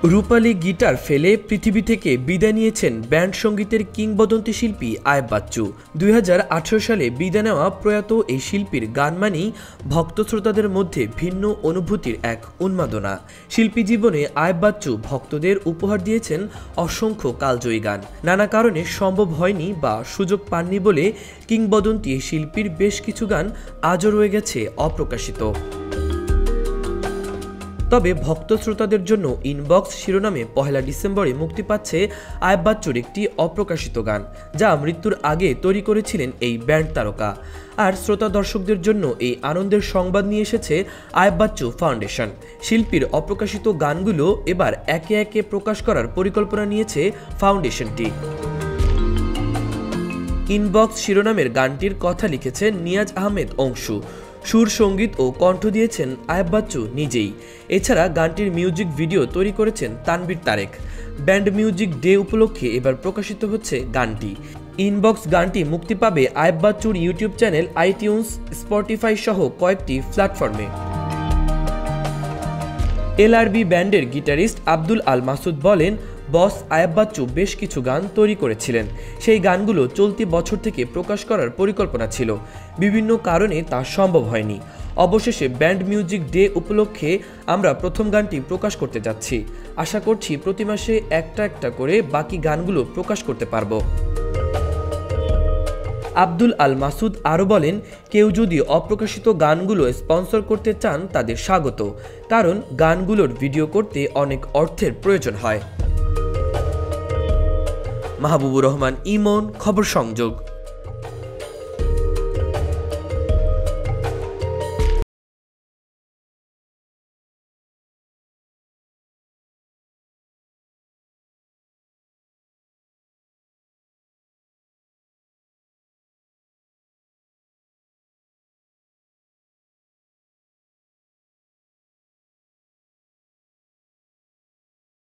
রূপালী guitar ফেলে পৃথিবী থেকে বিদায় নিয়েছেন ব্যান্ড সঙ্গীতের কিংবদন্তি শিল্পী আয়েব বাচ্চু। 2018 সালে বিদায় নেওয়া প্রয়াত এই শিল্পীর গান মানেই ভক্ত শ্রোতাদের মধ্যে ভিন্ন অনুভূতির এক উন্মাদনা। শিল্পী জীবনে আয়েব বাচ্চু ভক্তদের উপহার দিয়েছেন অসংখ্য কালজয়ী গান। নানা কারণে সম্ভব হয়নি বা সুযোগ পাননি বলে কিংবদন্তি শিল্পীর বেশ কিছু গান আজও রয়ে গেছে অপ্রকাশিত। তবে ভক্ত শ্রোতাদের জন্য ইনবক্স শিরোনামে 1 ডিসেম্বরে মুক্তি পাচ্ছে আয়েব বাচ্চুর একটি অপ্রকাশিত গান, যা মৃত্যুর আগে তৈরি করেছিলেন এই ব্যান্ড তারকা। আর শ্রোতা দর্শকদের জন্য এই আনন্দের সংবাদ নিয়ে এসেছে আয়েব বাচ্চু ফাউন্ডেশন। শিল্পীর অপ্রকাশিত গানগুলো এবার একে একে প্রকাশ করার পরিকল্পনা নিয়েছে ফাউন্ডেশনটি। ইনবক্স শিরোনামের গানটির কথা লিখেছেন নিয়াজ আহমেদ অংশু, সুর সঙ্গীত ও কণ্ঠ দিয়েছেন আয়েব বাচ্চু নিজেই। এছাড়া গানটির মিউজিক ভিডিও তৈরি করেছেন Tanvir Tarek. Band music day উপলক্ষে এবার প্রকাশিত হচ্ছে গানটি। ইনবক্স গানটি মুক্তি পাবে আয়েব বাচ্চুর ইউটিউব চ্যানেল, আইটিউনস, স্পটিফাই সহ কয়েকটি প্ল্যাটফর্মে। এলআরবি ব্যান্ডের গিটারিস্ট আব্দুল আল মাসুদ বলেন, বস আয়েব বাচ্চু বেশ কিছু গান তৈরি করেছিলেন। সেই গানগুলো চলতি বছর থেকে প্রকাশ করার পরিকল্পনা ছিল, বিভিন্ন কারণে তা সম্ভব হয়নি। অবশেষে ব্যান্ড মিউজিক ডে উপলক্ষে আমরা প্রথম গানটি প্রকাশ করতে যাচ্ছি। আশা করছি প্রতি মাসে একটা একটা করে বাকি গানগুলো প্রকাশ করতে পারব। আব্দুল আল মাসুদ আরও বলেন, কেউ যদি অপ্রকাশিত গানগুলো স্পন্সর করতে চান তাদের স্বাগত, কারণ গানগুলোর ভিডিও করতে অনেক অর্থের প্রয়োজন হয়। মাহবুবুর রহমান ইমন, খবর সংযোগ।